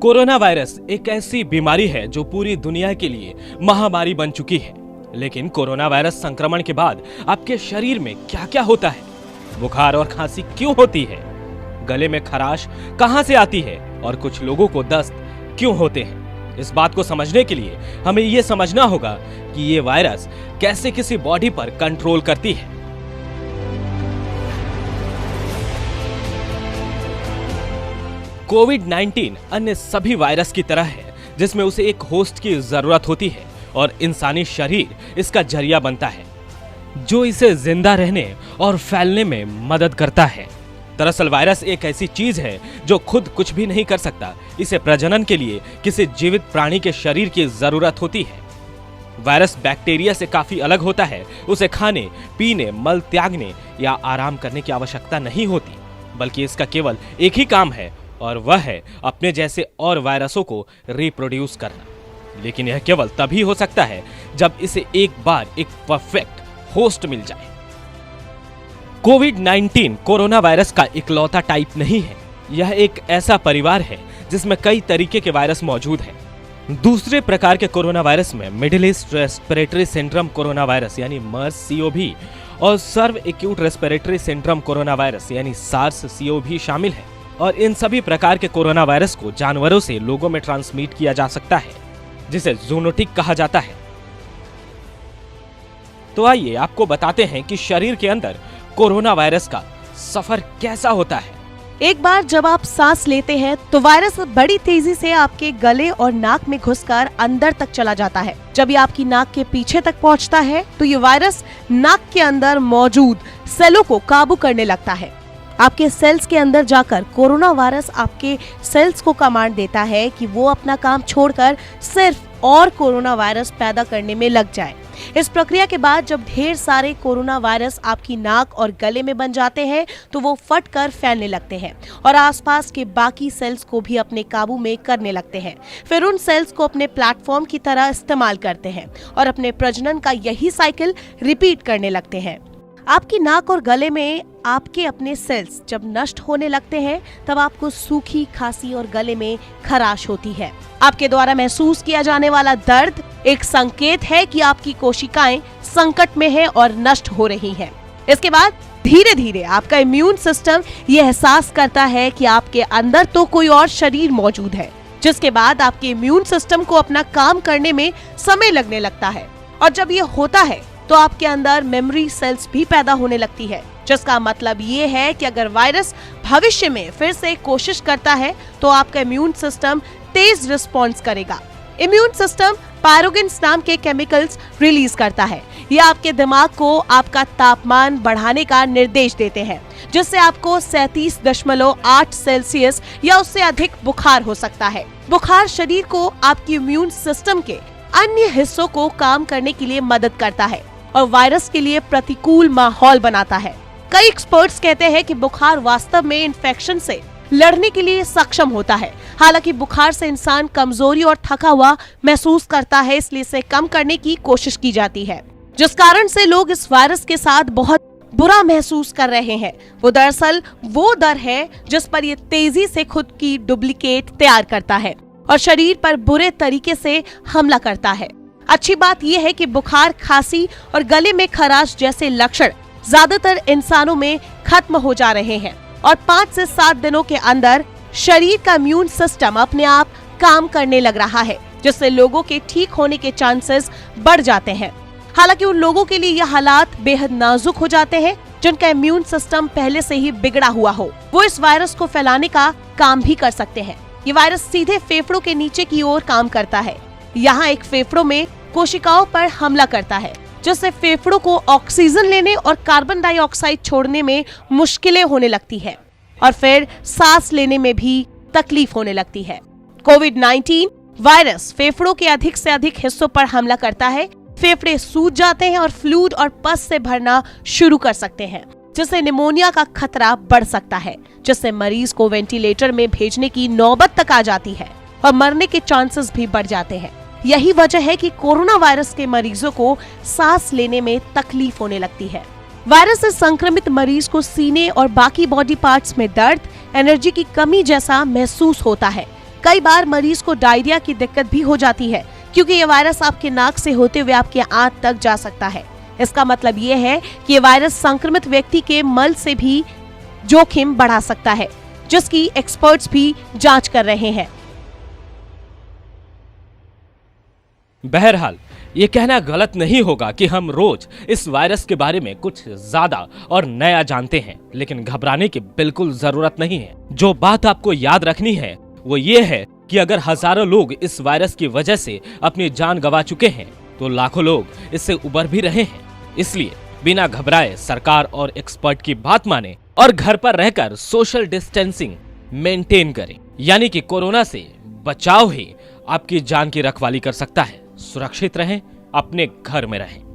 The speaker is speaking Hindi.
कोरोना वायरस एक ऐसी बीमारी है जो पूरी दुनिया के लिए महामारी बन चुकी है। लेकिन कोरोना वायरस संक्रमण के बाद आपके शरीर में क्या क्या होता है? बुखार और खांसी क्यों होती है? गले में खराश कहां से आती है? और कुछ लोगों को दस्त क्यों होते हैं? इस बात को समझने के लिए हमें यह समझना होगा कि ये वायरस कैसे किसी बॉडी पर कंट्रोल करती है। कोविड-19 अन्य सभी वायरस की तरह है, जिसमें उसे एक होस्ट की जरूरत होती है और इंसानी शरीर इसका जरिया बनता है, जो इसे जिंदा रहने और फैलने में मदद करता है। दरअसल वायरस एक ऐसी चीज है जो खुद कुछ भी नहीं कर सकता। इसे प्रजनन के लिए किसी जीवित प्राणी के शरीर की जरूरत होती है। वायरस बैक्टीरिया से काफी अलग होता है। उसे खाने, पीने, मल त्यागने या आराम करने की आवश्यकता नहीं होती, बल्कि इसका केवल एक ही काम है और वह है अपने जैसे और वायरसों को रिप्रोड्यूस करना। लेकिन यह केवल तभी हो सकता है जब इसे एक बार एक परफेक्ट होस्ट मिल जाए। कोविड-19 कोरोना वायरस का इकलौता टाइप नहीं है। यह एक ऐसा परिवार है जिसमें कई तरीके के वायरस मौजूद हैं। दूसरे प्रकार के कोरोना वायरस में middle east respiratory syndrome corona virus यानी मर्स CoV और severe acute respiratory syndrome corona virus यानी सार्स CoV शामिल है। और इन सभी प्रकार के कोरोना वायरस को जानवरों से लोगों में ट्रांसमिट किया जा सकता है, जिसे जूनोटिक कहा जाता है। तो आइए आपको बताते हैं कि शरीर के अंदर कोरोना वायरस का सफर कैसा होता है। एक बार जब आप सांस लेते हैं तो वायरस बड़ी तेजी से आपके गले और नाक में घुसकर अंदर तक चला जाता है। जब ये आपकी नाक के पीछे तक पहुंचता है तो ये वायरस नाक के अंदर मौजूद सेलों को काबू करने लगता है। आपके सेल्स के अंदर जाकर कोरोना वायरस आपके सेल्स को कमांड देता है कि वो अपना काम छोड़कर सिर्फ और कोरोना वायरस पैदा करने में लग जाए। इस प्रक्रिया के बाद जब ढेर सारे कोरोना वायरस आपकी नाक और गले में बन जाते हैं तो वो फटकर फैलने लगते हैं और आसपास के बाकी सेल्स को भी अपने काबू में करने लगते हैं। फिर उन सेल्स को अपने प्लेटफॉर्म की तरह इस्तेमाल करते हैं और अपने प्रजनन का यही साइकिल रिपीट करने लगते हैं। आपकी नाक और गले में आपके अपने सेल्स जब नष्ट होने लगते हैं तब आपको सूखी खांसी और गले में खराश होती है। आपके द्वारा महसूस किया जाने वाला दर्द एक संकेत है कि आपकी कोशिकाएं संकट में है और नष्ट हो रही हैं। इसके बाद धीरे धीरे आपका इम्यून सिस्टम ये एहसास करता है कि आपके अंदर तो कोई और शरीर मौजूद है, जिसके बाद आपके इम्यून सिस्टम को अपना काम करने में समय लगने लगता है। और जब ये होता है तो आपके अंदर मेमोरी सेल्स भी पैदा होने लगती है, जिसका मतलब ये है कि अगर वायरस भविष्य में फिर से कोशिश करता है तो आपका इम्यून सिस्टम तेज रिस्पॉन्स करेगा। इम्यून सिस्टम पायरोगिन्स नाम के केमिकल्स रिलीज करता है। यह आपके दिमाग को आपका तापमान बढ़ाने का निर्देश देते हैं, जिससे आपको 37.8 सेल्सियस या उससे अधिक बुखार हो सकता है। बुखार शरीर को आपकी इम्यून सिस्टम के अन्य हिस्सों को काम करने के लिए मदद करता है और वायरस के लिए प्रतिकूल माहौल बनाता है। कई एक्सपर्ट्स कहते हैं कि बुखार वास्तव में इन्फेक्शन से लड़ने के लिए सक्षम होता है। हालांकि बुखार से इंसान कमजोरी और थका हुआ महसूस करता है, इसलिए इसे कम करने की कोशिश की जाती है, जिस कारण से लोग इस वायरस के साथ बहुत बुरा महसूस कर रहे हैं। वो दरअसल वो दर है जिस पर ये तेजी से खुद की डुप्लीकेट तैयार करता है और शरीर पर बुरे तरीके से हमला करता है। अच्छी बात यह है कि बुखार, खांसी और गले में खराश जैसे लक्षण ज्यादातर इंसानों में खत्म हो जा रहे हैं और 5 से 7 दिनों के अंदर शरीर का इम्यून सिस्टम अपने आप काम करने लग रहा है, जिससे लोगों के ठीक होने के चांसेस बढ़ जाते हैं। हालांकि उन लोगों के लिए यह हालात बेहद नाजुक हो जाते हैं जिनका इम्यून सिस्टम पहले से ही बिगड़ा हुआ हो। वो इस वायरस को फैलाने का काम भी कर सकते हैं। ये वायरस सीधे फेफड़ों के नीचे की ओर काम करता है। यहाँ एक फेफड़ों में कोशिकाओं पर हमला करता है, जिससे फेफड़ों को ऑक्सीजन लेने और कार्बन डाइऑक्साइड छोड़ने में मुश्किलें होने लगती है और फिर सांस लेने में भी तकलीफ होने लगती है। कोविड-19 वायरस फेफड़ों के अधिक से अधिक हिस्सों पर हमला करता है। फेफड़े सूज जाते हैं और फ्लूइड और पस से भरना शुरू कर सकते हैं, जिससे निमोनिया का खतरा बढ़ सकता है, जिससे मरीज को वेंटिलेटर में भेजने की नौबत तक आ जाती है और मरने के चांसेस भी बढ़ जाते हैं। यही वजह है कि कोरोना वायरस के मरीजों को सांस लेने में तकलीफ होने लगती है। वायरस से संक्रमित मरीज को सीने और बाकी बॉडी पार्ट्स में दर्द, एनर्जी की कमी जैसा महसूस होता है। कई बार मरीज को डायरिया की दिक्कत भी हो जाती है, क्योंकि ये वायरस आपके नाक से होते हुए आपके आंत तक जा सकता है। इसका मतलब ये है कि ये वायरस संक्रमित व्यक्ति के मल से भी जोखिम बढ़ा सकता है, जिसकी एक्सपर्ट्स भी जांच कर रहे हैं। बहरहाल ये कहना गलत नहीं होगा कि हम रोज इस वायरस के बारे में कुछ ज्यादा और नया जानते हैं, लेकिन घबराने की बिल्कुल जरूरत नहीं है। जो बात आपको याद रखनी है वो ये है कि अगर हजारों लोग इस वायरस की वजह से अपनी जान गंवा चुके हैं, तो लाखों लोग इससे उबर भी रहे हैं। इसलिए बिना घबराए सरकार और एक्सपर्ट की बात माने और घर पर रहकर सोशल डिस्टेंसिंग मेंटेन करें। यानी कि कोरोना से बचाव ही आपकी जान की रखवाली कर सकता है। सुरक्षित रहें, अपने घर में रहें।